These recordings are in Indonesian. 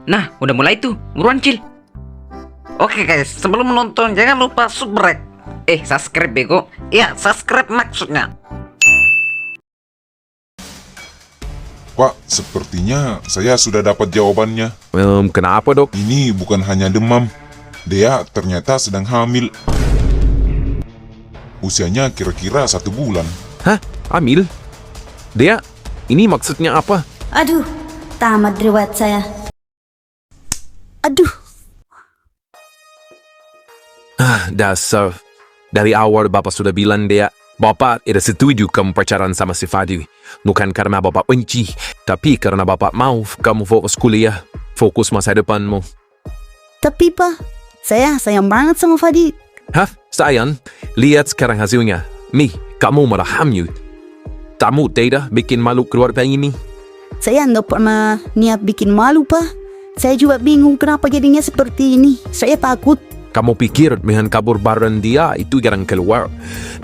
Nah, udah mulai tuh, buruan Cil. Oke guys, sebelum menonton jangan lupa subscribe. Subscribe bego. Ya, subscribe maksudnya. Pak, sepertinya saya sudah dapat jawabannya. Kenapa dok? Ini bukan hanya demam. Dea ternyata sedang hamil. Usianya kira-kira 1 bulan. Hah? Hamil? Dea, ini maksudnya apa? Aduh, tamat riwayat saya. Aduh, Dasar. Dari awal Bapak sudah bilang Dea, Bapak tidak setuju kamu pacaran sama si Fadil. Bukan karena Bapak benci, tapi karena Bapak mau kamu fokus kuliah, fokus masa depanmu. tapi Pak, saya sayang banget sama Fadil. Hah? Sayang? Lihat sekarang hasilnya. Mi, kamu malah hamil. Kamu tidak bikin malu keluarga ini. Saya nggak pernah niat bikin malu, Pak. Saya juga bingung kenapa jadinya seperti ini. Saya takut. Kamu pikir dengan kabur bareng dia itu jarang keluar.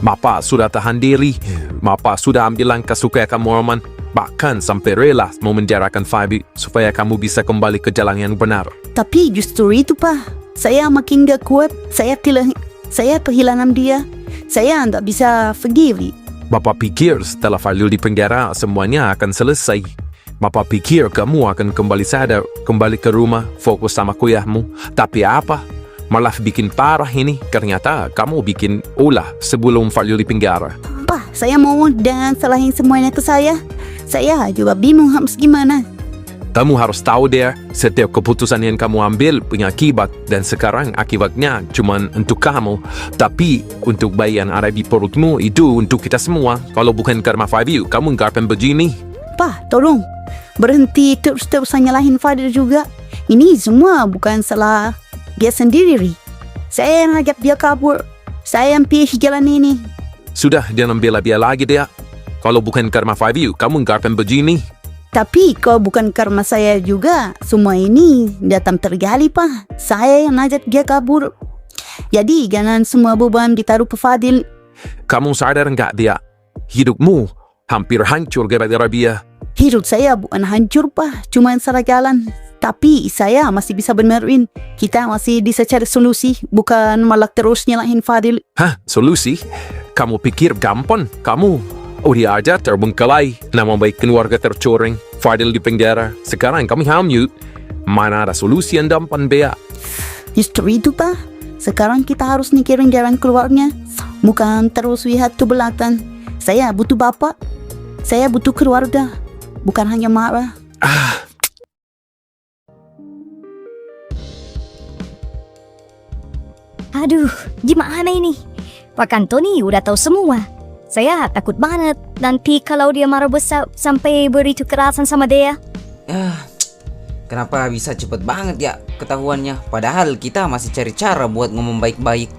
Bapak sudah tahan diri. Bapak sudah ambil langkah supaya kamu aman. Bahkan sampai rela memenjarakan Fabi supaya kamu bisa kembali ke jalan yang benar. Tapi justru itu, Pak. Saya makin gak kuat. Saya kehilangan dia. Saya nggak bisa forgive. Bapak pikir setelah Fadil di penjara semuanya akan selesai. Bapak pikir kamu akan kembali sadar, kembali ke rumah, fokus sama kuliahmu. Tapi apa? Malah bikin parah ini. Ternyata kamu bikin ulah sebelum Fadil di penjara. Pak, saya mau jangan salahin semuanya ke saya. Saya juga bingung harus gimana. Kamu harus tahu deh, setiap keputusan yang kamu ambil punya akibat. Dan sekarang akibatnya cuma untuk kamu. Tapi untuk bayi yang ada di perutmu itu untuk kita semua. Kalau bukan karena Fadil, kamu nggak akan begini. Pak, tolong berhenti terus-terusan nyalahin Fadil juga. Ini semua bukan salah dia sendiri. Saya yang ngajak dia kabur. Saya yang pilih jalan ini. Sudah, jangan bela dia lagi deh. Kalau bukan karena Fadil, kamu nggak akan begini. Tapi kalau bukan karena saya juga, semua ini datang terjadi, Pak. Saya yang ngajak dia kabur. Jadi jangan semua beban ditaruh ke Fadil. Kamu sadar nggak dia? Hidupmu hampir hancur gara-gara dia. Hidup saya bukan hancur, Pak. Cuma salah jalan. Tapi saya masih bisa benerin. Kita masih bisa cari solusi. Bukan malah terus nyalahin Fadil. Hah? Solusi? Kamu pikir gampang? Kamu udah aja terbengkalai. Nama baik keluarga tercoreng. Fadil di penjara. Sekarang kami hamil. Mana ada solusi yang gampang, Bea? Justru itu, Pak. Sekarang kita harus mikirin jalan keluarnya. Bukan terus lihat ke belakang. Saya butuh bapak. Saya butuh keluarga. Bukan hanya marah. Aduh, gimana ini? Pak Antoni udah tahu semua. Saya takut banget nanti kalau dia marah besar sampai beri kekerasan sama dia. Kenapa bisa cepet banget ya ketahuannya? Padahal kita masih cari cara buat ngomong baik-baik.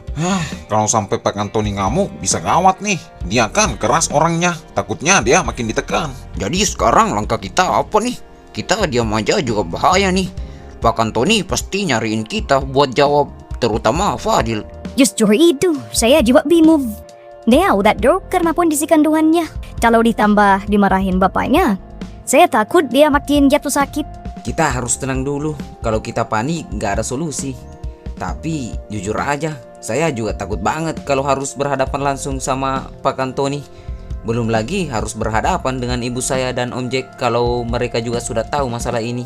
Kalau sampai Pak Antoni ngamuk, bisa gawat nih. Dia kan keras orangnya. Takutnya dia makin ditekan. Jadi sekarang langkah kita apa nih? Kita diam aja juga bahaya nih. Pak Antoni pasti nyariin kita buat jawab, terutama Fadil. Justru itu, saya juga bingung. Dia udah drop karena kondisi kandungannya. Kalau ditambah dimarahin bapaknya, saya takut dia makin jatuh sakit. Kita harus tenang dulu. Kalau kita panik nggak ada solusi. Tapi jujur aja, saya juga takut banget kalau harus berhadapan langsung sama Pak Antoni. Belum lagi harus berhadapan dengan ibu saya dan Om Jack kalau mereka juga sudah tahu masalah ini.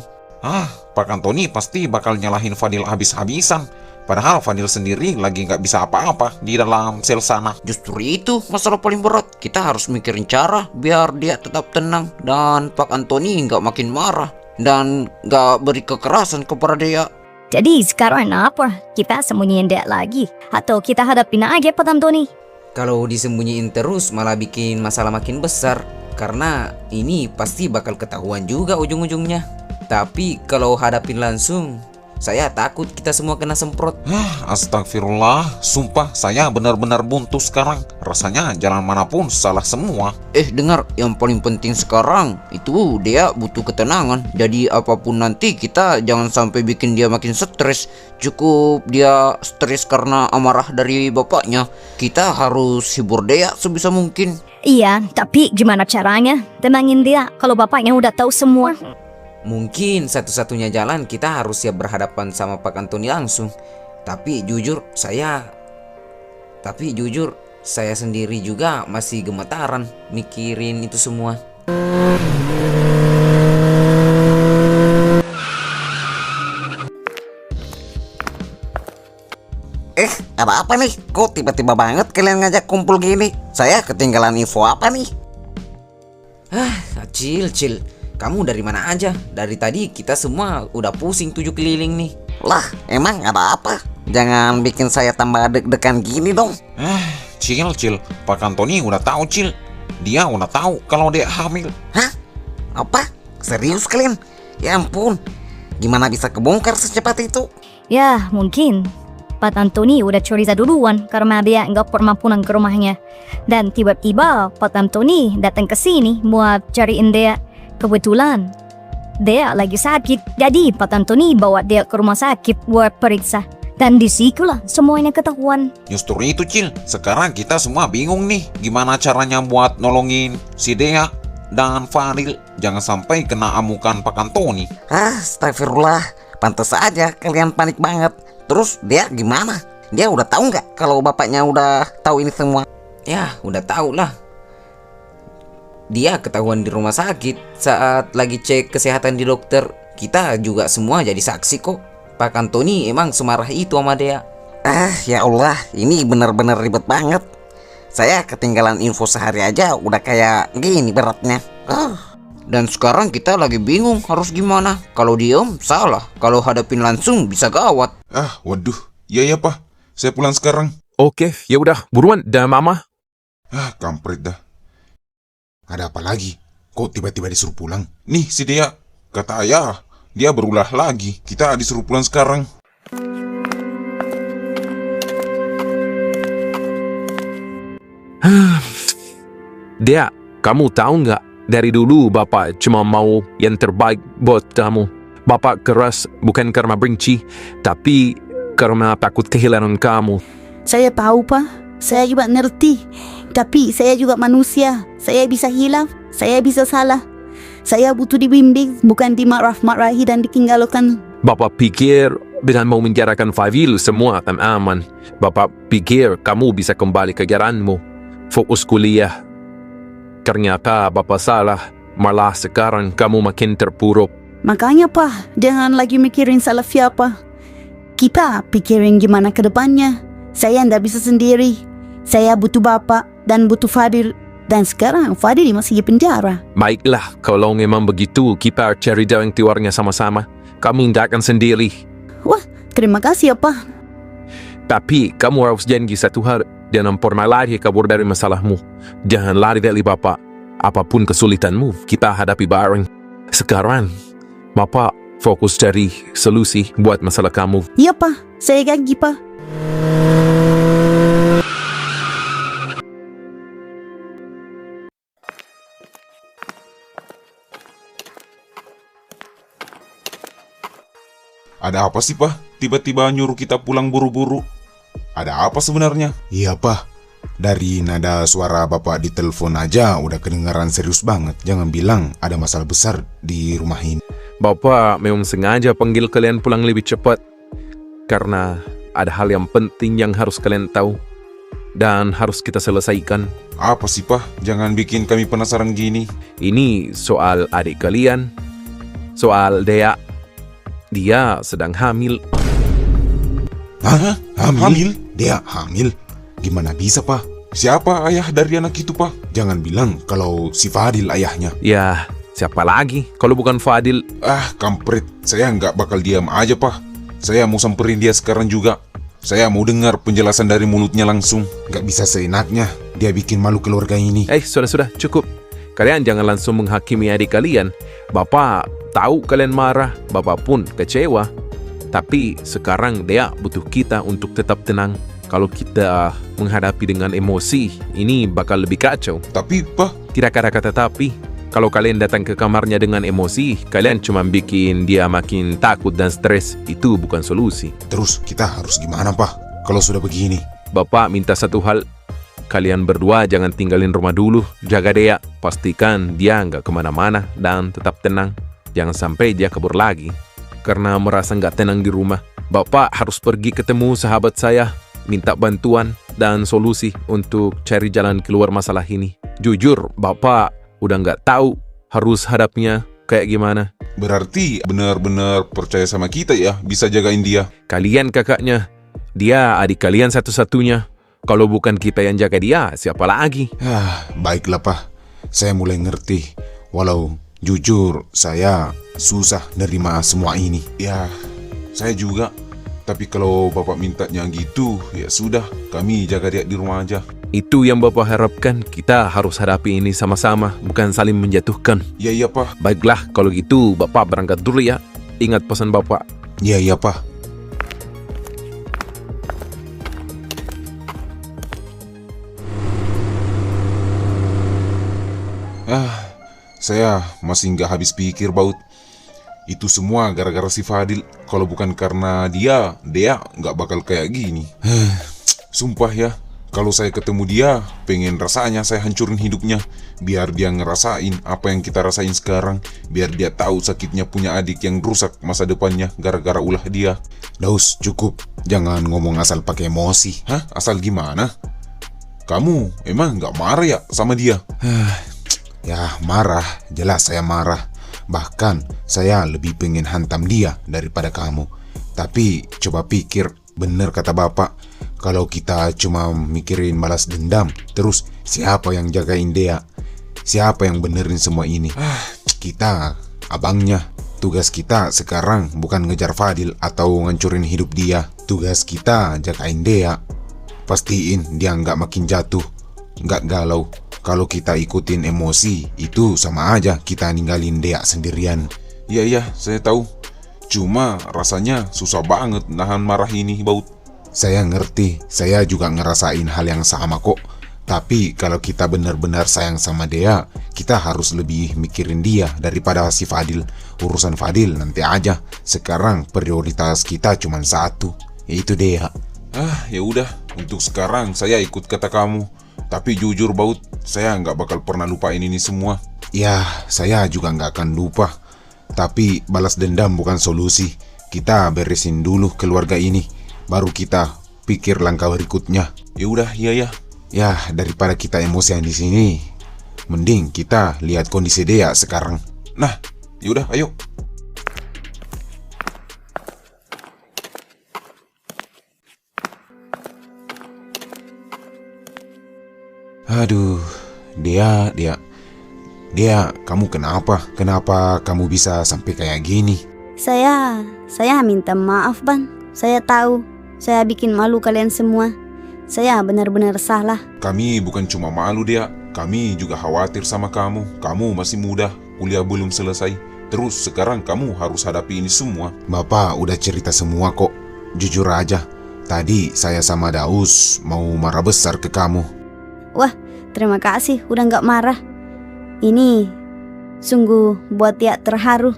Pak Antoni pasti bakal nyalahin Fadil habis-habisan. Padahal Fadil sendiri lagi nggak bisa apa-apa di dalam sel sana. Justru itu masalah paling berat. Kita harus mikirin cara biar dia tetap tenang dan Pak Antoni nggak makin marah dan nggak beri kekerasan kepada dia. Jadi sekarang apa? Kita sembunyiin dia lagi? Atau kita hadapin aja Pak Antoni? Kalau disembunyiin terus malah bikin masalah makin besar. Karena ini pasti bakal ketahuan juga ujung-ujungnya. Tapi kalau hadapin langsung, saya takut kita semua kena semprot. Astagfirullah, sumpah saya benar-benar buntu sekarang. Rasanya jalan manapun salah semua. Dengar, yang paling penting sekarang itu dia butuh ketenangan. Jadi apapun nanti kita jangan sampai bikin dia makin stres. Cukup dia stres karena amarah dari bapaknya. Kita harus hibur dia sebisa mungkin. Iya, tapi gimana caranya? Tenangin dia kalau bapaknya udah tahu semua. Mungkin satu-satunya jalan kita harus siap berhadapan sama Pak Antoni langsung. Tapi jujur saya sendiri juga masih gemetaran mikirin itu semua. Ada apa nih? Kok tiba-tiba banget kalian ngajak kumpul gini? Saya ketinggalan info apa nih? Cil, kamu dari mana aja? Dari tadi kita semua udah pusing 7 keliling nih. Lah, emang ada apa? Jangan bikin saya tambah deg-degan gini dong. Cil, Pak Antoni udah tahu, Cil. Dia udah tahu kalau dia hamil. Hah? Apa? Serius kalian? Ya ampun, gimana bisa kebongkar secepat itu? Ya, mungkin Pak Antoni udah curiga duluan karena dia nggak pernah pulang ke rumahnya. Dan tiba-tiba Pak Antoni datang ke sini buat cariin dia. Kebetulan dia lagi sakit, jadi Pak Antoni bawa dia ke rumah sakit buat periksa. Dan disitulah semuanya ketahuan. Justru itu, Cil. Sekarang kita semua bingung nih gimana caranya buat nolongin si Dea dan Fadil. Jangan sampai kena amukan Pak Antoni. Astagfirullah, pantas aja kalian panik banget. Terus dia gimana? Dia udah tahu nggak kalau bapaknya udah tahu ini semua? Ya, udah tahu lah. Dia ketahuan di rumah sakit saat lagi cek kesehatan di dokter. Kita juga semua jadi saksi kok. Pak Antoni emang semarah itu sama dia. Ya Allah, ini benar-benar ribet banget. Saya ketinggalan info sehari aja udah kayak gini beratnya. Dan sekarang kita lagi bingung harus gimana. Kalau diem salah, kalau hadapin langsung bisa gawat. Waduh. Ya, Pak. Saya pulang sekarang. Oke, ya udah, buruan dah mama. Kampret dah. Ada apa lagi? Kok tiba-tiba disuruh pulang? Nih si Dea, kata ayah, dia berulah lagi. Kita disuruh pulang sekarang. Dea, kamu tahu nggak? Dari dulu Bapak cuma mau yang terbaik buat kamu. Bapak keras bukan karena benci, tapi karena takut kehilangan kamu. Saya tahu, Pak. Saya juga ngerti. Tapi saya juga manusia. Saya bisa hilaf, saya bisa salah. Saya butuh dibimbing, bukan dimarah-marahi dan ditinggalkan. Bapak pikir dengan mau menjarakan Fadil semua akan aman. Bapak pikir kamu bisa kembali ke jalanmu, fokus kuliah. Ternyata Bapak salah, malah sekarang kamu makin terpuruk. Makanya, Pak, jangan lagi mikirin salah siapa. Kita pikirin gimana ke depannya. Saya ndak bisa sendiri. Saya butuh Bapak dan butuh Fadil. Dan sekarang Fadil masih di penjara. Baiklah, kalau memang begitu, kita cari jalan keluarnya sama-sama. Kamu tidak akan sendiri. Wah, terima kasih ya, Pak. Tapi kamu harus janji satu hal. Jangan pernah lari kabur dari masalahmu. Jangan lari dari Bapak. Apapun kesulitanmu, kita hadapi bareng. Sekarang, Bapak fokus cari solusi buat masalah kamu. Iya, Pak. Saya janji, Pak. Ada apa sih, Pak? Tiba-tiba nyuruh kita pulang buru-buru. Ada apa sebenarnya? Iya, Pak. Dari nada suara Bapak di telepon aja udah kedengaran serius banget. Jangan bilang ada masalah besar di rumah ini. Bapak memang sengaja panggil kalian pulang lebih cepat. Karena ada hal yang penting yang harus kalian tahu. Dan harus kita selesaikan. Apa sih, Pak? Jangan bikin kami penasaran gini. Ini soal adik kalian. Soal Dea. Dia sedang hamil. Hah? Hamil? Dia hamil? Gimana bisa, Pak? Siapa ayah dari anak itu, Pak? Jangan bilang kalau si Fadil ayahnya. Ya, siapa lagi kalau bukan Fadil? Kampret. Saya nggak bakal diam aja, Pak. Saya mau samperin dia sekarang juga. Saya mau dengar penjelasan dari mulutnya langsung. Gak bisa seenaknya. Dia bikin malu keluarga ini. Sudah, cukup. Kalian jangan langsung menghakimi adik kalian. Bapak tahu kalian marah, Bapak pun kecewa. Tapi sekarang dia butuh kita untuk tetap tenang. Kalau kita menghadapi dengan emosi, ini bakal lebih kacau. Tapi, Pak... Tidak ada kata tapi. Kalau kalian datang ke kamarnya dengan emosi, kalian cuma bikin dia makin takut dan stres. Itu bukan solusi. Terus kita harus gimana, Pak? Kalau sudah begini. Bapak minta satu hal. Kalian berdua jangan tinggalin rumah dulu. Jaga dia. Pastikan dia nggak kemana-mana dan tetap tenang. Jangan sampai dia kabur lagi. Karena merasa nggak tenang di rumah, Bapak harus pergi ketemu sahabat saya, minta bantuan dan solusi untuk cari jalan keluar masalah ini. Jujur, Bapak udah nggak tahu harus hadapnya kayak gimana. Berarti benar-benar percaya sama kita ya, bisa jagain dia. Kalian kakaknya, dia adik kalian satu-satunya. Kalau bukan kita yang jaga dia, siapa lagi? Baiklah, Pak. Saya mulai ngerti. Walau jujur, saya susah nerima semua ini. Ya, saya juga. Tapi kalau Bapak mintanya gitu, ya sudah, kami jaga dia di rumah aja. Itu yang Bapak harapkan. Kita harus hadapi ini sama-sama, bukan saling menjatuhkan. Iya, Pak. Baiklah, kalau gitu Bapak berangkat dulu ya. Ingat pesan Bapak. Iya, Pak. Saya masih nggak habis pikir, Baut. Itu semua gara-gara si Fadil. Kalau bukan karena dia nggak bakal kayak gini. Sumpah ya, kalau saya ketemu dia, pengen rasanya saya hancurin hidupnya. Biar dia ngerasain apa yang kita rasain sekarang. Biar dia tahu sakitnya punya adik yang rusak masa depannya gara-gara ulah dia. Daus, cukup. Jangan ngomong asal pakai emosi. Hah? Asal gimana? Kamu emang nggak marah ya sama dia? Ya, marah. Jelas saya marah. Bahkan saya lebih pengen hantam dia daripada kamu. Tapi coba pikir, bener kata Bapak. Kalau kita cuma mikirin balas dendam, terus siapa yang jagain dia? Siapa yang benerin semua ini? Kita, abangnya. Tugas kita sekarang bukan ngejar Fadil atau ngancurin hidup dia. Tugas kita jagain dia. Pastiin dia nggak makin jatuh, nggak galau. Kalau kita ikutin emosi, itu sama aja kita ninggalin dia sendirian. Iya, saya tahu. Cuma rasanya susah banget nahan marah ini, Baut. Saya ngerti, saya juga ngerasain hal yang sama kok. Tapi kalau kita benar-benar sayang sama dia, kita harus lebih mikirin dia daripada si Fadil. Urusan Fadil nanti aja. Sekarang prioritas kita cuma satu, yaitu dia. Ya udah, untuk sekarang saya ikut kata kamu. Tapi jujur, Baut, saya nggak bakal pernah lupain ini semua. Ya, saya juga nggak akan lupa. Tapi balas dendam bukan solusi. Kita beresin dulu keluarga ini, baru kita pikir langkah berikutnya. Ya udah, iya. Ya, daripada kita emosian di sini, mending kita lihat kondisi dia sekarang. Nah, ya udah, ayo. Aduh, dia, kamu kenapa? Kenapa kamu bisa sampai kayak gini? Saya minta maaf, Bang. Saya tahu saya bikin malu kalian semua. Saya benar-benar salah. Kami bukan cuma malu, dia. Kami juga khawatir sama kamu. Kamu masih muda, kuliah belum selesai. Terus sekarang kamu harus hadapi ini semua. Bapak udah cerita semua kok. Jujur aja, tadi saya sama Daus mau marah besar ke kamu. Wah, terima kasih udah nggak marah. Ini sungguh buat dia terharu.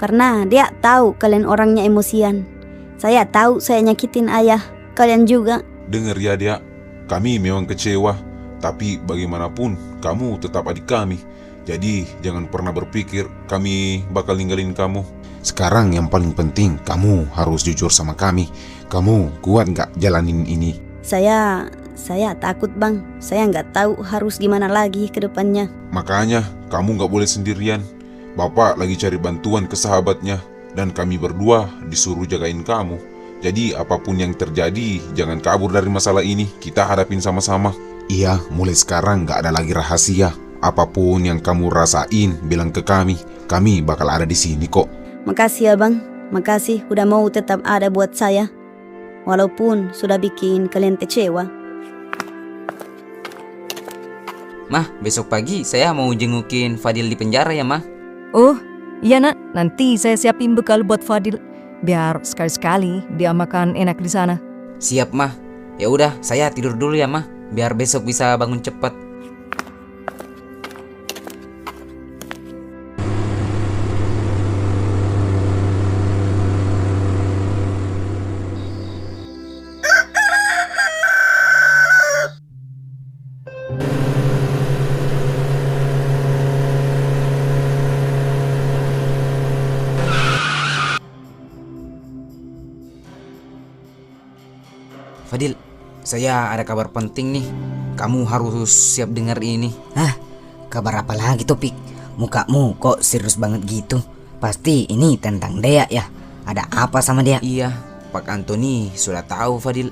Karena dia tahu kalian orangnya emosian. Saya tahu saya nyakitin ayah. Kalian juga. Dengar ya, dia. Kami memang kecewa. Tapi bagaimanapun, kamu tetap adik kami. Jadi jangan pernah berpikir kami bakal ninggalin kamu. Sekarang yang paling penting, kamu harus jujur sama kami. Kamu kuat nggak jalanin ini? Saya takut, Bang. Saya nggak tahu harus gimana lagi ke depannya. Makanya kamu nggak boleh sendirian. Bapak lagi cari bantuan ke sahabatnya. Dan kami berdua disuruh jagain kamu. Jadi apapun yang terjadi, jangan kabur dari masalah ini. Kita hadapin sama-sama. Iya, mulai sekarang nggak ada lagi rahasia. Apapun yang kamu rasain, bilang ke kami. Kami bakal ada di sini kok. Makasih ya, Bang. Makasih udah mau tetap ada buat saya. Walaupun sudah bikin kalian kecewa. Mah, besok pagi saya mau jengukin Fadil di penjara ya, Mah. Oh, iya nak. Nanti saya siapin bekal buat Fadil. Biar sekali-sekali dia makan enak di sana. Siap, Mah. Ya udah, saya tidur dulu ya, Mah. Biar besok bisa bangun cepat. Fadil, saya ada kabar penting nih. Kamu harus siap dengar ini. Hah? Kabar apa lagi tuh, Pik? Mukamu kok serius banget gitu? Pasti ini tentang Dea ya? Ada apa sama dia? Iya, Pak Antoni sudah tahu Fadil.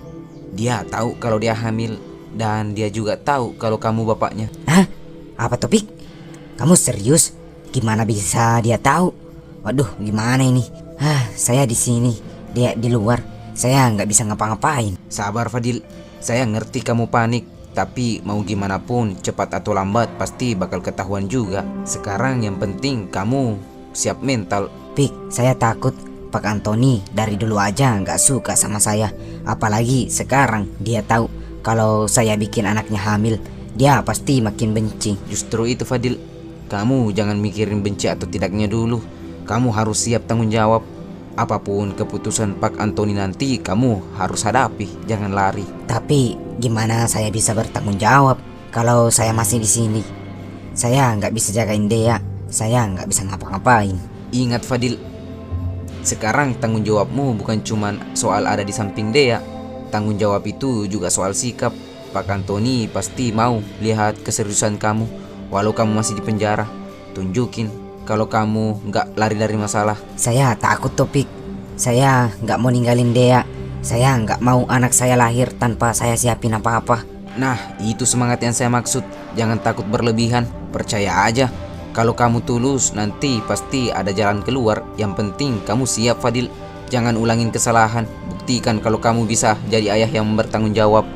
Dia tahu kalau dia hamil. Dan dia juga tahu kalau kamu bapaknya. Hah? Apa tuh, Pik? Kamu serius? Gimana bisa dia tahu? Waduh, gimana ini? Saya di sini, dia di luar. Saya nggak bisa ngapa-ngapain. Sabar Fadil, saya ngerti kamu panik. Tapi mau gimana pun, cepat atau lambat pasti bakal ketahuan juga. Sekarang yang penting kamu siap mental. Pik, saya takut. Pak Antoni dari dulu aja nggak suka sama saya. Apalagi sekarang dia tahu kalau saya bikin anaknya hamil. Dia pasti makin benci. Justru itu Fadil, kamu jangan mikirin benci atau tidaknya dulu. Kamu harus siap tanggung jawab. Apapun keputusan Pak Antoni nanti, kamu harus hadapi, jangan lari. Tapi gimana saya bisa bertanggung jawab kalau saya masih di sini? Saya nggak bisa jagain Dea. Saya nggak bisa ngapa-ngapain. Ingat Fadil, sekarang tanggung jawabmu bukan cuma soal ada di samping Dea. Tanggung jawab itu juga soal sikap. Pak Antoni pasti mau lihat keseriusan kamu. Walau kamu masih di penjara, tunjukin kalau kamu nggak lari dari masalah. Saya takut, Topik. Saya nggak mau ninggalin Dea. Saya nggak mau anak saya lahir tanpa saya siapin apa-apa. Nah, itu semangat yang saya maksud. Jangan takut berlebihan. Percaya aja, kalau kamu tulus nanti pasti ada jalan keluar. Yang penting kamu siap Fadil. Jangan ulangin kesalahan. Buktikan kalau kamu bisa jadi ayah yang bertanggung jawab.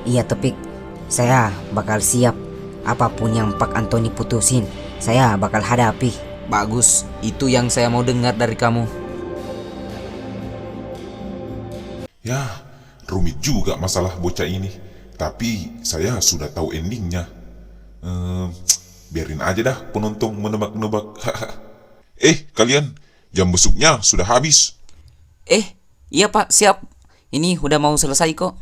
Iya, Topik. Saya bakal siap. Apapun yang Pak Antoni putusin, saya bakal hadapi. Bagus, itu yang saya mau dengar dari kamu. Ya, rumit juga masalah bocah ini. Tapi saya sudah tahu endingnya. Biarin aja dah penonton menebak-nebak. Kalian, jam besuknya sudah habis. Iya Pak, siap. Ini udah mau selesai kok.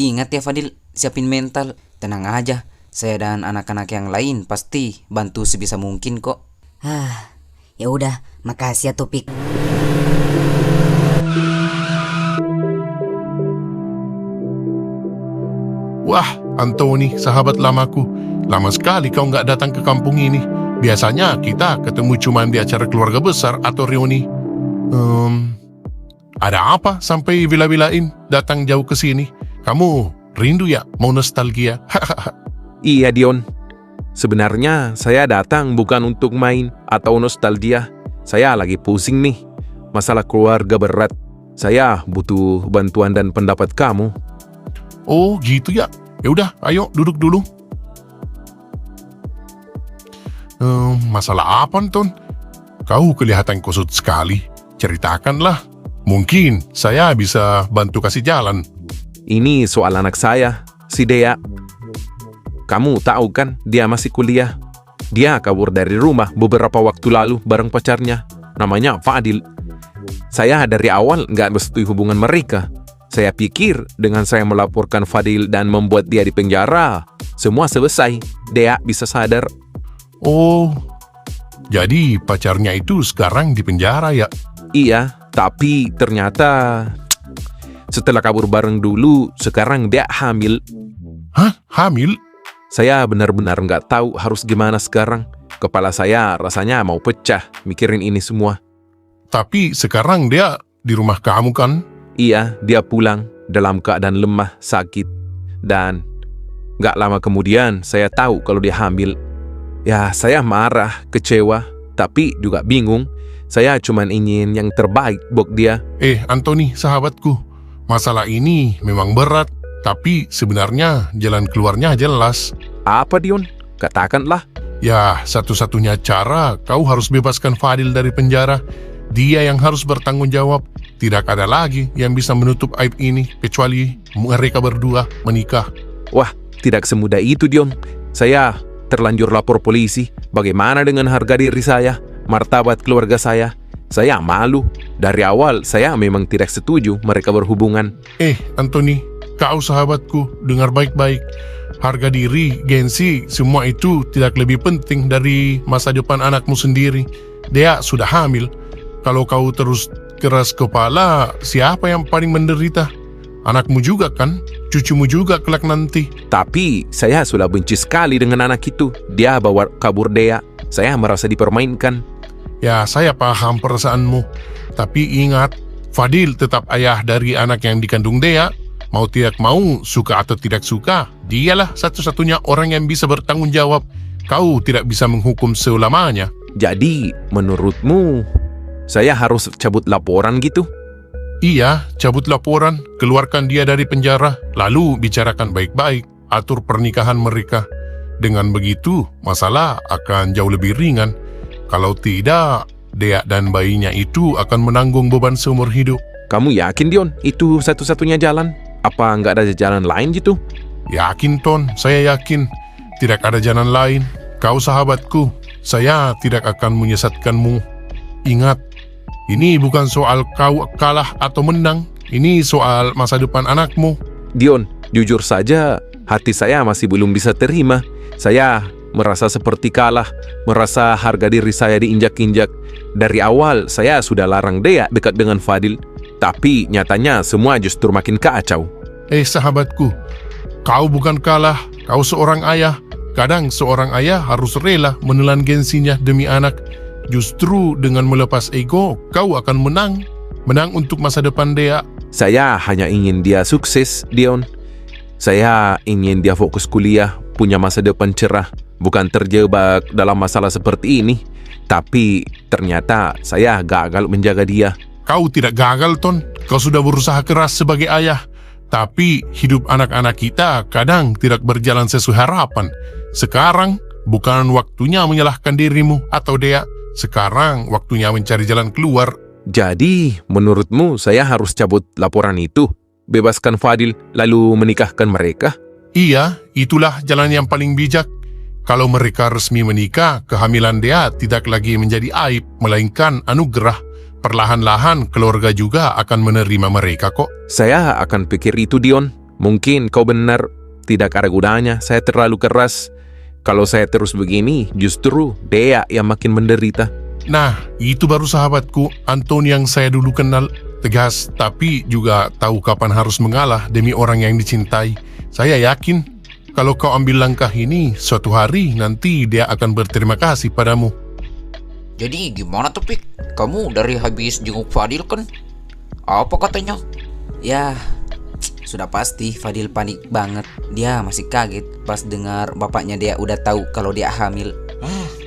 Ingat ya Fadil, siapin mental. Tenang aja, saya dan anak-anak yang lain pasti bantu sebisa mungkin kok. Ya udah, makasih ya Topik. Wah, Antoni, sahabat lamaku. Lama sekali kau nggak datang ke kampung ini. Biasanya kita ketemu cuma di acara keluarga besar atau reuni. Ada apa sampai bila-bilain datang jauh ke sini? Kamu rindu ya? Mau nostalgia? Iya Dion, sebenarnya saya datang bukan untuk main atau nostalgia. Saya lagi pusing nih, masalah keluarga berat. Saya butuh bantuan dan pendapat kamu. Oh gitu ya? Ya udah, ayo duduk dulu. Masalah apa, Anton? Kau kelihatan kusut sekali. Ceritakanlah. Mungkin saya bisa bantu kasih jalan. Ini soal anak saya, si Dea. Kamu tahu kan, dia masih kuliah. Dia kabur dari rumah beberapa waktu lalu bareng pacarnya. Namanya Fadil. Saya dari awal nggak merestui hubungan mereka. Saya pikir dengan saya melaporkan Fadil dan membuat dia di penjara, semua selesai. Dea bisa sadar. Oh, jadi pacarnya itu sekarang di penjara ya? Iya, tapi ternyata setelah kabur bareng dulu, sekarang dia hamil. Hah? Hamil? Saya benar-benar nggak tahu harus gimana sekarang. Kepala saya rasanya mau pecah mikirin ini semua. Tapi sekarang dia di rumah kamu kan? Iya, dia pulang dalam keadaan lemah, sakit. Dan nggak lama kemudian saya tahu kalau dia hamil. Ya, saya marah, kecewa, tapi juga bingung. Saya cuma ingin yang terbaik buat dia. Antoni, sahabatku. Masalah ini memang berat, tapi sebenarnya jalan keluarnya jelas. Apa Dion? Katakanlah. Ya, satu-satunya cara kau harus bebaskan Fadil dari penjara. Dia yang harus bertanggung jawab. Tidak ada lagi yang bisa menutup aib ini kecuali mereka berdua menikah. Wah, tidak semudah itu Dion. Saya terlanjur lapor polisi. Bagaimana dengan harga diri saya, martabat keluarga saya? Saya malu. Dari awal saya memang tidak setuju mereka berhubungan. Antoni, kau sahabatku, dengar baik-baik. Harga diri, gengsi, semua itu tidak lebih penting dari masa depan anakmu sendiri. Dia sudah hamil. Kalau kau terus keras kepala, siapa yang paling menderita? Anakmu juga kan? Cucumu juga kelak nanti. Tapi saya sudah benci sekali dengan anak itu. Dia bawa kabur Dea. Saya merasa dipermainkan. Ya, saya paham perasaanmu. Tapi ingat, Fadil tetap ayah dari anak yang dikandung Dea. Mau tidak mau, suka atau tidak suka, dialah satu-satunya orang yang bisa bertanggung jawab. Kau tidak bisa menghukum selamanya. Jadi, menurutmu, saya harus cabut laporan gitu? Iya, cabut laporan, keluarkan dia dari penjara, lalu bicarakan baik-baik, atur pernikahan mereka. Dengan begitu, masalah akan jauh lebih ringan. Kalau tidak, Dea dan bayinya itu akan menanggung beban seumur hidup. Kamu yakin, Dion, itu satu-satunya jalan? Apa nggak ada jalan lain gitu? Yakin, Ton, saya yakin. Tidak ada jalan lain. Kau sahabatku, saya tidak akan menyesatkanmu. Ingat, ini bukan soal kau kalah atau menang. Ini soal masa depan anakmu. Dion, jujur saja, hati saya masih belum bisa terima. Saya merasa seperti kalah, merasa harga diri saya diinjak-injak. Dari awal, saya sudah larang Dea dekat dengan Fadil. Tapi nyatanya semua justru makin kacau. Sahabatku, kau bukan kalah, kau seorang ayah. Kadang seorang ayah harus rela menelan gengsinya demi anak. Justru dengan melepas ego, kau akan menang. Menang untuk masa depan Dea. Saya hanya ingin dia sukses, Dion. Saya ingin dia fokus kuliah, punya masa depan cerah, bukan terjebak dalam masalah seperti ini. Tapi ternyata saya gagal menjaga dia. Kau tidak gagal, Ton. Kau sudah berusaha keras sebagai ayah. Tapi hidup anak-anak kita kadang tidak berjalan sesuai harapan. Sekarang bukan waktunya menyalahkan dirimu atau Dea. Sekarang waktunya mencari jalan keluar. Jadi, menurutmu saya harus cabut laporan itu, bebaskan Fadil, lalu menikahkan mereka? Iya, itulah jalan yang paling bijak. Kalau mereka resmi menikah, kehamilan Dea tidak lagi menjadi aib, melainkan anugerah. Perlahan-lahan keluarga juga akan menerima mereka kok. Saya akan pikir itu, Dion. Mungkin kau benar, tidak ada gunanya saya terlalu keras. Kalau saya terus begini, justru Dea yang makin menderita. Nah, itu baru sahabatku, Antoni yang saya dulu kenal. Tegas, tapi juga tahu kapan harus mengalah demi orang yang dicintai. Saya yakin, kalau kau ambil langkah ini, suatu hari nanti dia akan berterima kasih padamu. Jadi gimana tuh, Pik? Kamu dari habis jenguk Fadil kan? Apa katanya? Ya, sudah pasti Fadil panik banget. Dia masih kaget pas dengar bapaknya dia udah tahu kalau dia hamil.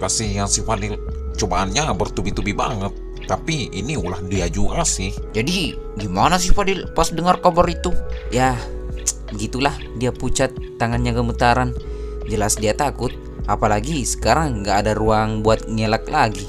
Kasihan si Fadil. Cobaannya bertubi-tubi banget. Tapi ini ulah dia juga sih. Jadi gimana sih Fadil pas dengar kabar itu? Ya, begitulah, dia pucat, tangannya gemetaran. Jelas dia takut. Apalagi sekarang gak ada ruang buat ngelak lagi.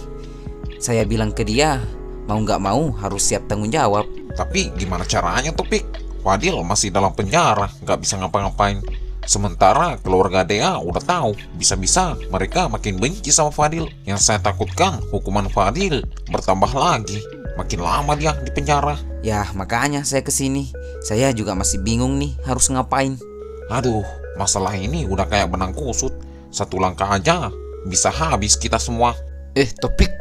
Saya bilang ke dia, mau gak mau harus siap tanggung jawab. Tapi gimana caranya tuh, Pik? Fadil masih dalam penjara, gak bisa ngapa-ngapain. Sementara keluarga Dea udah tahu, bisa-bisa mereka makin benci sama Fadil. Yang saya takutkan hukuman Fadil bertambah lagi. Makin lama dia di penjara. Ya, makanya saya kesini. Saya juga masih bingung nih harus ngapain. Aduh, masalah ini udah kayak benang kusut. Satu langkah aja bisa habis kita semua. Topik,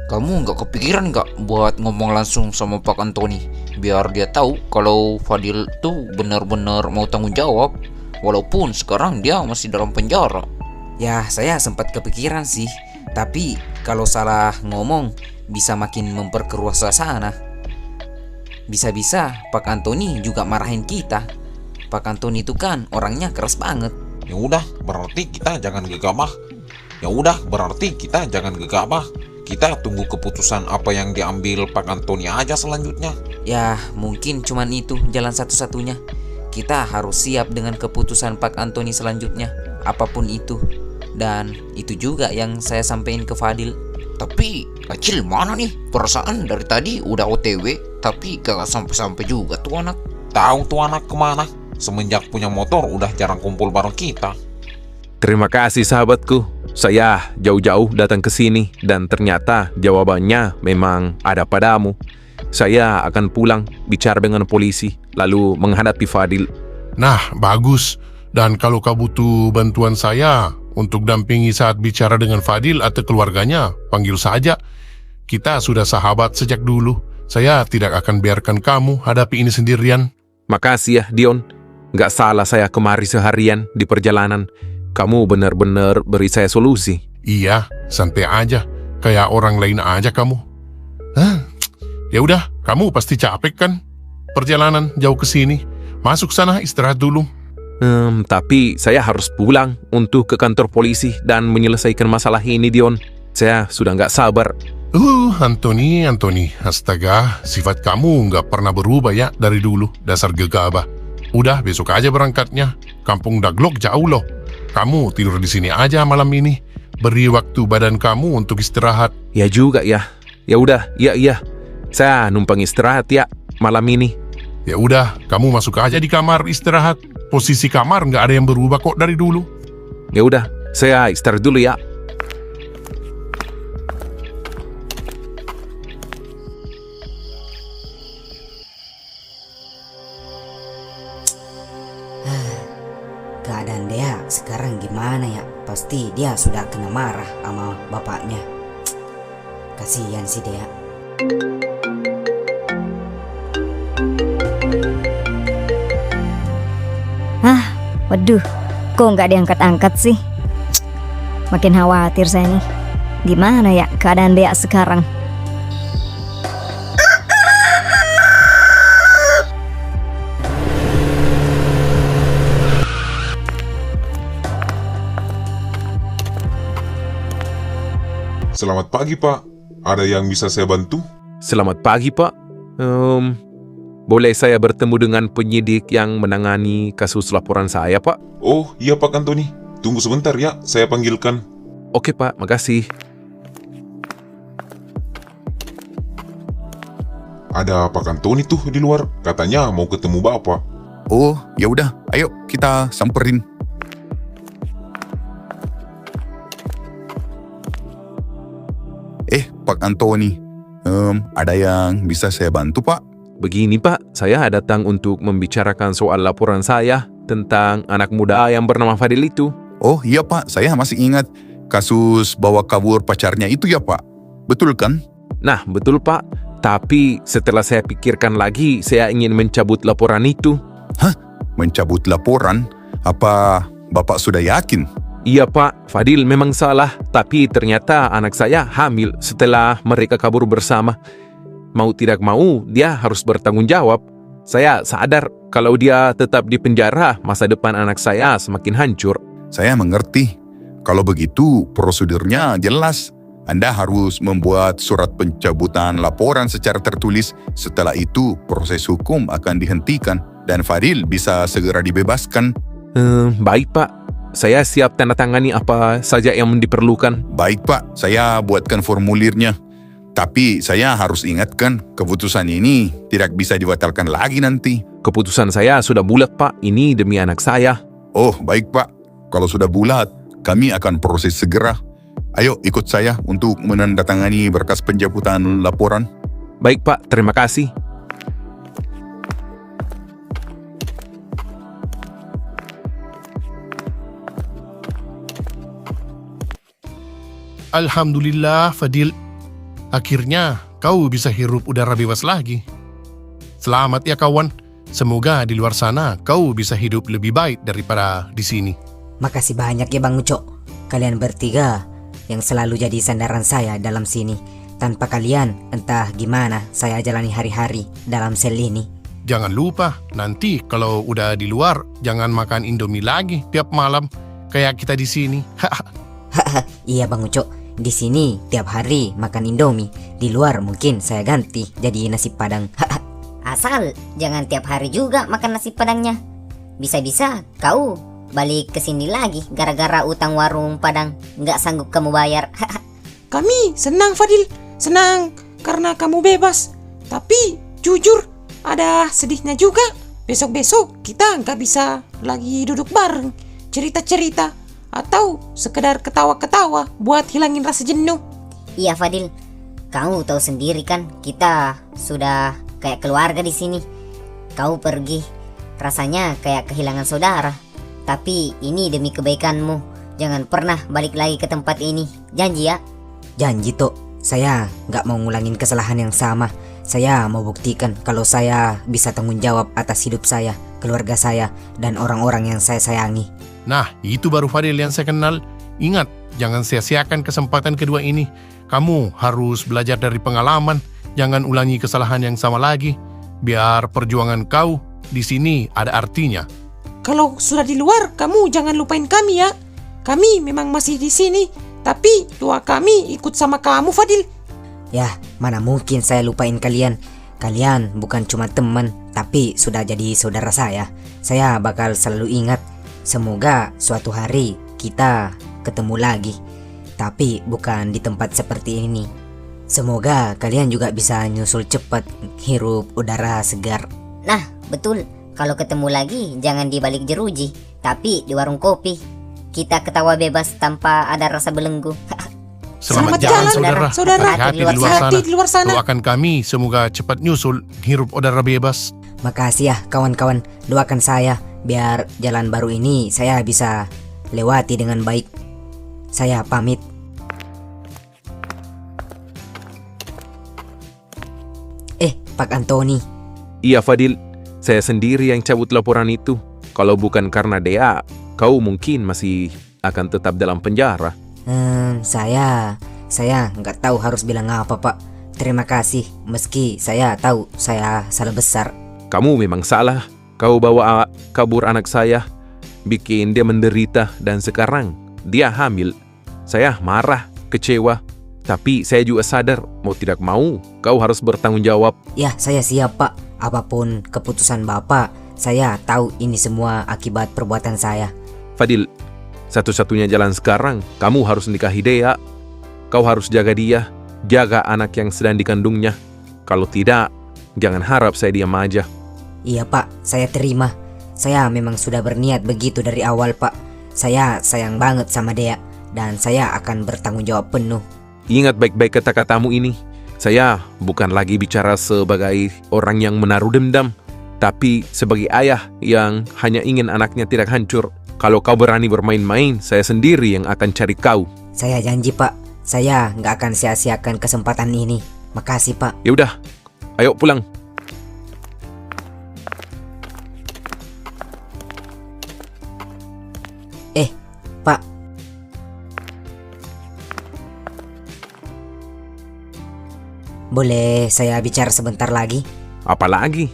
kamu nggak kepikiran nggak buat ngomong langsung sama Pak Antoni, biar dia tahu kalau Fadil tuh benar-benar mau tanggung jawab, walaupun sekarang dia masih dalam penjara. Ya, saya sempat kepikiran sih, tapi kalau salah ngomong bisa makin memperkeruh suasana. Bisa-bisa Pak Antoni juga marahin kita. Pak Antoni itu kan orangnya keras banget. Ya udah, berarti kita jangan gegabah. Kita tunggu keputusan apa yang diambil Pak Antoni aja selanjutnya. Ya, mungkin cuman itu jalan satu-satunya. Kita harus siap dengan keputusan Pak Antoni selanjutnya, apapun itu. Dan itu juga yang saya sampaikan ke Fadil. Tapi Acil mana nih? Perasaan dari tadi udah OTW, tapi gak sampai-sampai juga tuh anak. Tahu tuh anak kemana? Semenjak punya motor udah jarang kumpul bareng kita. Terima kasih sahabatku. Saya jauh-jauh datang ke sini dan ternyata jawabannya memang ada padamu. Saya akan pulang, bicara dengan polisi, lalu menghadapi Fadil. Nah, bagus. Dan kalau kau butuh bantuan saya untuk dampingi saat bicara dengan Fadil atau keluarganya, panggil saja. Kita sudah sahabat sejak dulu. Saya tidak akan biarkan kamu hadapi ini sendirian. Makasih ya, Dion. Nggak salah saya kemari seharian di perjalanan. Kamu benar-benar beri saya solusi. Iya, santai aja. Kayak orang lain aja kamu. Ya udah, kamu pasti capek kan? Perjalanan jauh ke sini. Masuk sana istirahat dulu. Tapi saya harus pulang untuk ke kantor polisi dan menyelesaikan masalah ini, Dion. Saya sudah nggak sabar. Anthony, astaga, sifat kamu nggak pernah berubah ya dari dulu, dasar gegabah. Udah, besok aja berangkatnya. Kampung Daglok jauh loh. Kamu tidur di sini aja malam ini. Beri waktu badan kamu untuk istirahat. Ya juga ya. Ya udah, iya. Saya numpang istirahat ya malam ini. Ya udah, kamu masuk aja di kamar istirahat. Posisi kamar nggak ada yang berubah kok dari dulu. Ya udah, saya istirahat dulu ya. Keadaan dia sekarang gimana ya? Pasti dia sudah kena marah sama bapaknya. Kasihan sih dia. Waduh, kok nggak diangkat-angkat sih? Makin khawatir saya nih. Gimana ya keadaan dia sekarang? Selamat pagi, Pak. Ada yang bisa saya bantu? Selamat pagi, Pak. Boleh saya bertemu dengan penyidik yang menangani kasus laporan saya, Pak? Oh, iya Pak Anthony. Tunggu sebentar ya, saya panggilkan. Oke, Pak. Makasih. Ada Pak Anthony tuh di luar. Katanya mau ketemu Bapak. Oh, ya udah, ayo kita samperin. Pak Anthony, ada yang bisa saya bantu, Pak? Begini, Pak. Saya datang untuk membicarakan soal laporan saya tentang anak muda yang bernama Fadil itu. Oh iya, Pak. Saya masih ingat kasus bawa kabur pacarnya itu ya, Pak. Betul kan? Nah, betul, Pak. Tapi setelah saya pikirkan lagi, saya ingin mencabut laporan itu. Hah? Mencabut laporan? Apa Bapak sudah yakin? Iya, Pak. Fadil memang salah, tapi ternyata anak saya hamil setelah mereka kabur bersama. Mau tidak mau, dia harus bertanggung jawab. Saya sadar kalau dia tetap di penjara, masa depan anak saya semakin hancur. Saya mengerti. Kalau begitu, prosedurnya jelas. Anda harus membuat surat pencabutan laporan secara tertulis. Setelah itu, proses hukum akan dihentikan dan Fadil bisa segera dibebaskan. Baik, Pak. Saya siap tanda tangani apa saja yang diperlukan. Baik, Pak. Saya buatkan formulirnya. Tapi saya harus ingatkan, keputusan ini tidak bisa dibatalkan lagi nanti. Keputusan saya sudah bulat, Pak. Ini demi anak saya. Oh, baik, Pak. Kalau sudah bulat, kami akan proses segera. Ayo ikut saya untuk menandatangani berkas pencabutan laporan. Baik, Pak. Terima kasih. Alhamdulillah, Fadil. Akhirnya kau bisa hirup udara bebas lagi. Selamat ya kawan. Semoga di luar sana kau bisa hidup lebih baik daripada di sini. Makasih banyak ya Bang Uco. Kalian bertiga yang selalu jadi sandaran saya dalam sini. Tanpa kalian, entah gimana saya jalani hari-hari dalam sel ini. Jangan lupa, nanti kalau udah di luar, jangan makan Indomie lagi tiap malam kayak kita di sini. Iya Bang Uco, di sini tiap hari makan Indomie. Di luar mungkin saya ganti jadi nasi padang. Asal jangan tiap hari juga makan nasi padangnya. Bisa-bisa kau balik ke sini lagi gara-gara utang warung padang nggak sanggup kamu bayar. Kami senang Fadil, senang karena kamu bebas. Tapi jujur ada sedihnya juga. Besok-besok kita nggak bisa lagi duduk bareng, cerita-cerita atau sekedar ketawa-ketawa buat hilangin rasa jenuh. Iya Fadil, kamu tahu sendiri kan kita sudah kayak keluarga di sini. Kau pergi, rasanya kayak kehilangan saudara. Tapi ini demi kebaikanmu. Jangan pernah balik lagi ke tempat ini. Janji ya? Janji Tok, saya nggak mau ngulangin kesalahan yang sama. Saya mau buktikan kalau saya bisa tanggung jawab atas hidup saya, keluarga saya, dan orang-orang yang saya sayangi. Nah, itu baru Fadil yang saya kenal. Ingat, jangan sia-siakan kesempatan kedua ini. Kamu harus belajar dari pengalaman. Jangan ulangi kesalahan yang sama lagi. Biar perjuangan kau di sini ada artinya. Kalau sudah di luar, kamu jangan lupain kami ya. Kami memang masih di sini, tapi doa kami ikut sama kamu, Fadil. Ya, mana mungkin saya lupain kalian. Kalian bukan cuma teman, tapi sudah jadi saudara saya. Saya bakal selalu ingat. Semoga suatu hari kita ketemu lagi, tapi bukan di tempat seperti ini. Semoga kalian juga bisa nyusul cepat, hirup udara segar. Nah, betul. Kalau ketemu lagi, jangan di balik jeruji, tapi di warung kopi. Kita ketawa bebas tanpa ada rasa belenggu. Selamat jalan, saudara. Hati-hati di luar sana. Doakan kami semoga cepat nyusul, hirup udara bebas. Makasih ya kawan-kawan, doakan saya biar jalan baru ini saya bisa lewati dengan baik. Saya pamit. Pak Antoni. Iya Fadil, saya sendiri yang cabut laporan itu. Kalau bukan karena Dea, kau mungkin masih akan tetap dalam penjara. Saya nggak tahu harus bilang apa, Pak. Terima kasih, meski saya tahu saya salah besar. Kamu memang salah. Kau bawa kabur anak saya, bikin dia menderita, dan sekarang dia hamil. Saya marah, kecewa, tapi saya juga sadar, mau tidak mau, kau harus bertanggung jawab. Ya, saya siap, Pak. Apapun keputusan Bapak, saya tahu ini semua akibat perbuatan saya. Fadil, satu-satunya jalan sekarang, kamu harus nikahi Dea. Kau harus jaga dia, jaga anak yang sedang dikandungnya. Kalau tidak, jangan harap saya diam aja. Iya, Pak, saya terima. Saya memang sudah berniat begitu dari awal, Pak. Saya sayang banget sama Dea, dan saya akan bertanggung jawab penuh. Ingat baik-baik kata-katamu ini. Saya bukan lagi bicara sebagai orang yang menaruh dendam, tapi sebagai ayah yang hanya ingin anaknya tidak hancur. Kalau kau berani bermain-main, saya sendiri yang akan cari kau. Saya janji, Pak. Saya nggak akan sia-siakan kesempatan ini. Makasih, Pak. Ya udah, ayo pulang. Pak. Boleh saya bicara sebentar lagi? Apa lagi?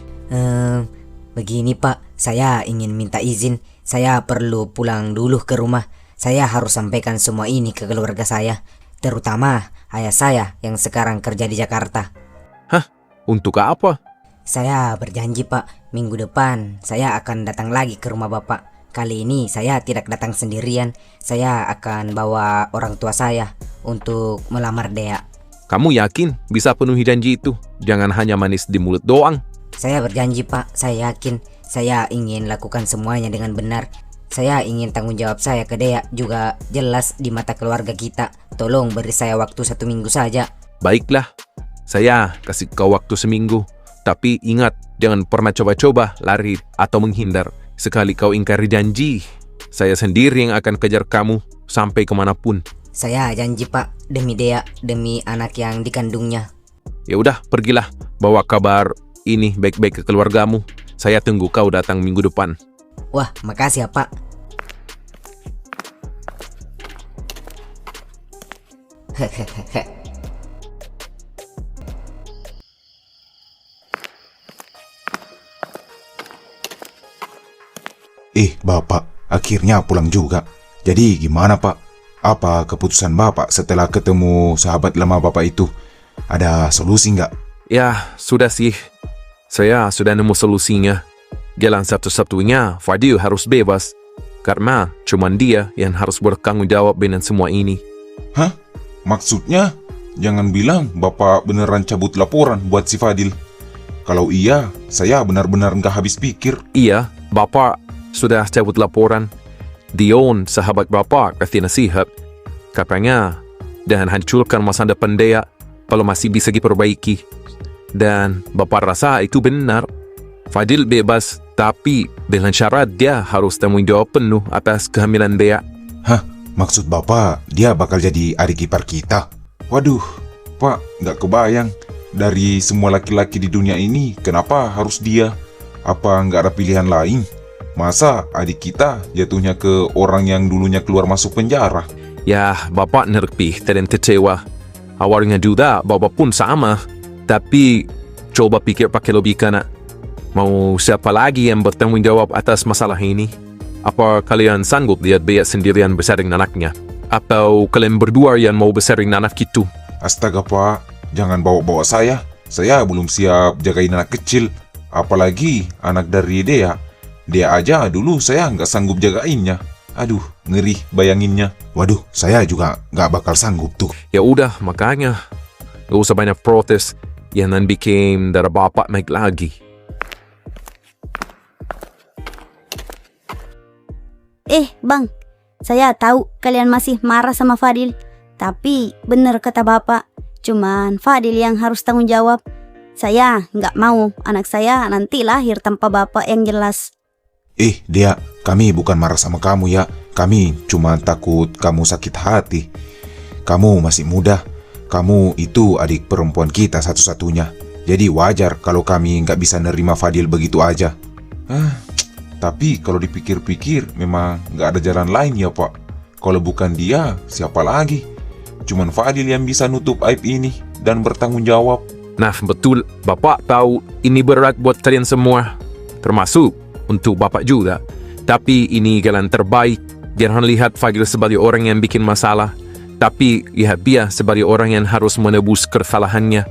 Begini, Pak. Saya ingin minta izin. Saya perlu pulang dulu ke rumah. Saya harus sampaikan semua ini ke keluarga saya, terutama ayah saya yang sekarang kerja di Jakarta. Hah? Untuk apa? Saya berjanji, Pak. Minggu depan saya akan datang lagi ke rumah Bapak. Kali ini saya tidak datang sendirian. Saya akan bawa orang tua saya untuk melamar Dea. Kamu yakin bisa penuhi janji itu? Jangan hanya manis di mulut doang. Saya berjanji, Pak. Saya yakin. Saya ingin lakukan semuanya dengan benar. Saya ingin tanggung jawab saya ke Dea juga jelas di mata keluarga kita. Tolong beri saya waktu 1 minggu saja. Baiklah, saya kasih kau waktu 1 minggu. Tapi ingat, jangan pernah coba-coba lari atau menghindar. Sekali kau ingkari janji, saya sendiri yang akan kejar kamu sampai kemanapun. Saya janji, Pak, demi Dea, demi anak yang dikandungnya. Ya udah, pergilah, bawa kabar ini baik-baik ke keluargamu. Saya tunggu kau datang minggu depan. Wah, makasih ya, Pak. Bapak, akhirnya pulang juga. Jadi gimana, Pak? Apa keputusan Bapak setelah ketemu sahabat lama Bapak itu? Ada solusi nggak? Ya, sudah sih. Saya sudah nemu solusinya. Jalan satu-satunya, Fadil harus bebas. Karena cuma dia yang harus bertanggung jawab dengan semua ini. Hah? Maksudnya? Jangan bilang Bapak beneran cabut laporan buat si Fadil. Kalau iya, saya benar-benar nggak habis pikir. Iya, Bapak sudah cabut laporan. Dion, sahabat Bapak, kasih nasihat. Katanya, jangan hancurkan masa depan Dea kalau masih bisa diperbaiki. Dan Bapak rasa itu benar. Fadil bebas, tapi dengan syarat dia harus tanggung jawab penuh atas kehamilan Dea. Hah? Maksud Bapak, dia bakal jadi adik ipar kita? Waduh, Pak, nggak kebayang. Dari semua laki-laki di dunia ini, kenapa harus dia? Apa nggak ada pilihan lain? Masa adik kita jatuhnya ke orang yang dulunya keluar masuk penjara? Ya, bapak nerpih dan kecewa. Awalnya juga bapak pun sama. Tapi coba pikir pakai logika nak. Mau siapa lagi yang bertanggung jawab atas masalah ini? Apa kalian sanggup lihat biaya sendirian besarin anaknya? Atau kalian berdua yang mau besarin anak itu? Astaga pak, jangan bawa-bawa saya. Saya belum siap jagain anak kecil. Apalagi anak dari Dea. Dia aja dulu saya nggak sanggup jagainnya. Aduh, ngeri bayanginnya. Waduh, saya juga nggak bakal sanggup tuh. Ya udah, makanya gak usah banyak protes yang nan bikin darah bapak naik lagi. Bang, saya tahu kalian masih marah sama Fadil. Tapi bener kata bapak, cuman Fadil yang harus tanggung jawab. Saya nggak mau anak saya nanti lahir tanpa bapak yang jelas. Dia, kami bukan marah sama kamu ya. Kami cuma takut kamu sakit hati. Kamu masih muda. Kamu itu adik perempuan kita satu-satunya. Jadi wajar kalau kami nggak bisa nerima Fadil begitu aja. Tapi kalau dipikir-pikir memang nggak ada jalan lain ya pak. Kalau bukan dia, siapa lagi? Cuman Fadil yang bisa nutup aib ini dan bertanggung jawab. Nah betul, bapak tahu ini berat buat kalian semua. Termasuk untuk bapak juga. Tapi ini jalan terbaik. Jangan lihat Fadil sebagai orang yang bikin masalah. Tapi lihat dia sebagai orang yang harus menebus kesalahannya.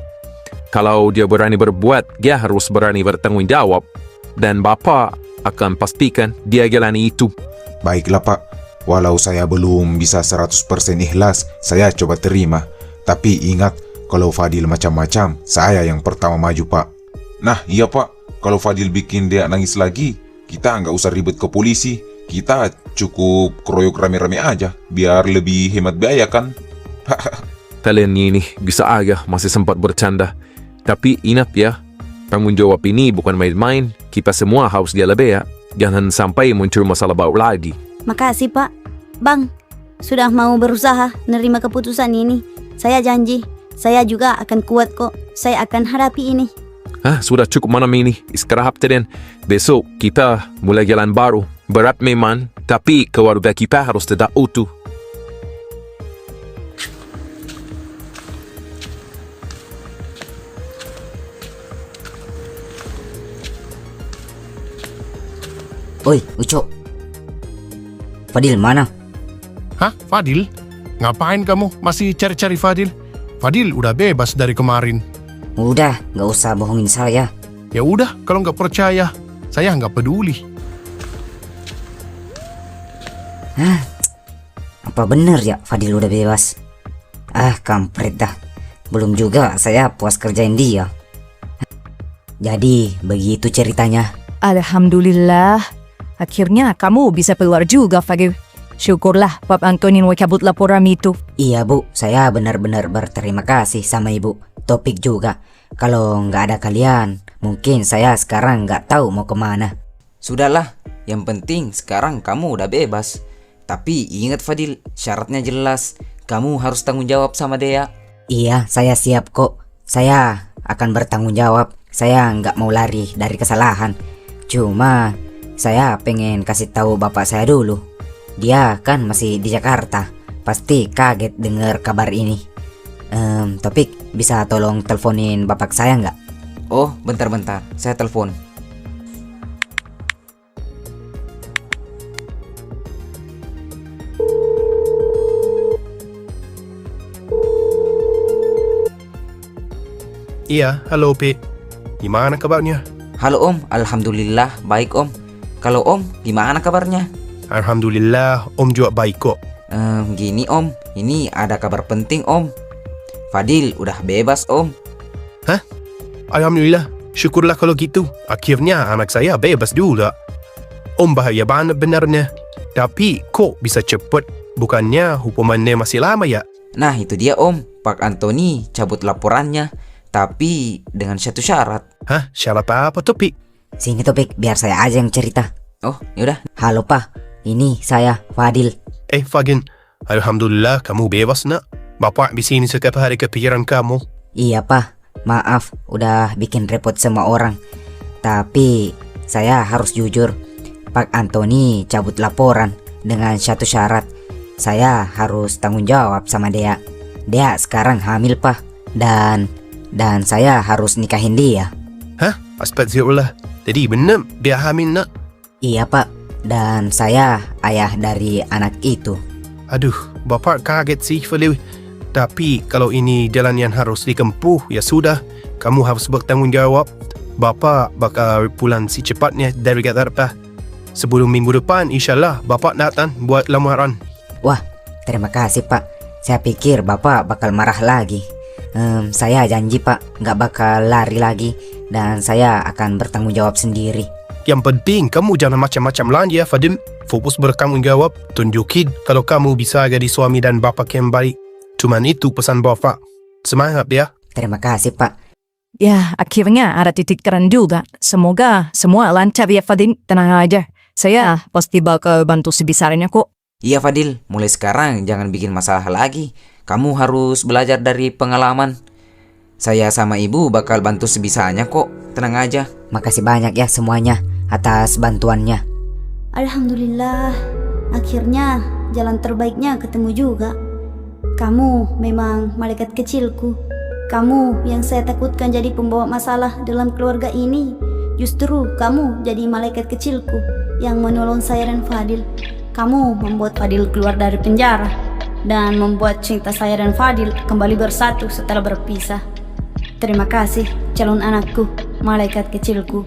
Kalau dia berani berbuat, dia harus berani bertanggung jawab. Dan bapak akan pastikan dia jalani itu. Baiklah pak, walau saya belum bisa 100% ikhlas, saya coba terima. Tapi ingat, kalau Fadil macam-macam, saya yang pertama maju pak. Nah iya pak, kalau Fadil bikin dia nangis lagi, kita nggak usah ribet ke polisi. Kita cukup keroyok rame-rame aja, biar lebih hemat biaya kan. Kalian ini bisa aja masih sempat bercanda. Tapi ingat ya, tanggung jawab ini bukan main-main. Kita semua harus dia lebih ya. Jangan sampai muncul masalah baru lagi. Makasih pak. Bang, sudah mau berusaha nerima keputusan ini. Saya janji, saya juga akan kuat kok. Saya akan hadapi ini. Sudah cukup malam ini. Istirahat dan besok kita mulai jalan baru. Berat memang, tapi keluarga kita harus tetap utuh. Oi, Ucok. Fadil mana? Hah, Fadil? Ngapain kamu masih cari-cari Fadil? Fadil udah bebas dari kemarin. Udah, gak usah bohongin saya. Ya udah, kalau nggak percaya, saya nggak peduli. Apa bener ya Fadil udah bebas? Kampret dah. Belum juga saya puas kerjain dia. Jadi, begitu ceritanya. Alhamdulillah. Akhirnya kamu bisa keluar juga, Fadil. Syukurlah Pak Antonin mau cabut laporan itu. Iya bu, saya benar-benar berterima kasih sama ibu. Topik juga. Kalau nggak ada kalian, mungkin saya sekarang nggak tahu mau kemana. Sudahlah, yang penting sekarang kamu udah bebas. Tapi ingat Fadil, syaratnya jelas. Kamu harus tanggung jawab sama Dea. Iya, saya siap kok. Saya akan bertanggung jawab. Saya nggak mau lari dari kesalahan. Cuma saya pengen kasih tahu bapak saya dulu. Dia kan masih di Jakarta. Pasti kaget dengar kabar ini. Topik, bisa tolong teleponin bapak saya nggak? Oh, bentar-bentar, saya telepon. Iya, halo Pi. Gimana kabarnya? Halo Om, alhamdulillah baik Om. Kalau Om, gimana kabarnya? Alhamdulillah, Om juga baik kok. Gini Om, ini ada kabar penting Om. Fadil udah bebas Om. Hah? Alhamdulillah, syukurlah kalau gitu. Akhirnya anak saya bebas juga. Om bahaya banget benarnya. Tapi kok bisa cepet? Bukannya hukumannya masih lama ya? Nah itu dia Om, Pak Antoni cabut laporannya. Tapi dengan satu syarat. Hah? Syarat apa Topik? Sini Topik, biar saya aja yang cerita. Oh yaudah. Halo Pak, ini saya Fadil. Fagin, alhamdulillah kamu bebas nak. Bapak di sini setiap hari kepikiran kamu. Iya Pak, Maaf udah bikin repot semua orang. Tapi saya harus jujur. Pak Antoni cabut laporan dengan satu syarat. Saya harus tanggung jawab sama Dea. Dea sekarang hamil, Pak. Dan saya harus nikahin dia. Hah? Astagfirullah. Jadi benar dia hamil nak? Iya, Pak. Dan saya ayah dari anak itu. Aduh, Bapak kaget sih Fadil. Tapi kalau ini jalan yang harus ditempuh, ya sudah. Kamu harus bertanggung jawab. Bapak bakal pulang secepatnya dari Jakarta. Sebelum minggu depan, insyaAllah Bapak datang buat lamaran. Wah, terima kasih, Pak. Saya pikir Bapak bakal marah lagi. Saya janji, Pak, nggak bakal lari lagi. Dan saya akan bertanggung jawab sendiri. Yang penting kamu jangan macam-macam lagi ya Fadil. Fokus bertanggung jawab. Tunjukin kalau kamu bisa jadi suami dan bapak yang baik. Cuman itu pesan Bapak. Semangat ya. Terima kasih, Pak. Ya, akhirnya ada titik terang juga. Semoga semua lancar ya Fadil. Tenang aja. Saya pasti bakal bantu sebisarnya kok. Iya Fadil, mulai sekarang jangan bikin masalah lagi. Kamu harus belajar dari pengalaman. Saya sama ibu bakal bantu sebisanya kok. Tenang aja. Makasih banyak ya semuanya atas bantuannya. Alhamdulillah, akhirnya jalan terbaiknya ketemu juga. Kamu memang malaikat kecilku. Kamu yang saya takutkan jadi pembawa masalah dalam keluarga ini. Justru kamu jadi malaikat kecilku yang menolong saya dan Fadil. Kamu membuat Fadil keluar dari penjara dan membuat cinta saya dan Fadil kembali bersatu setelah berpisah. Terima kasih calon anakku, malaikat kecilku.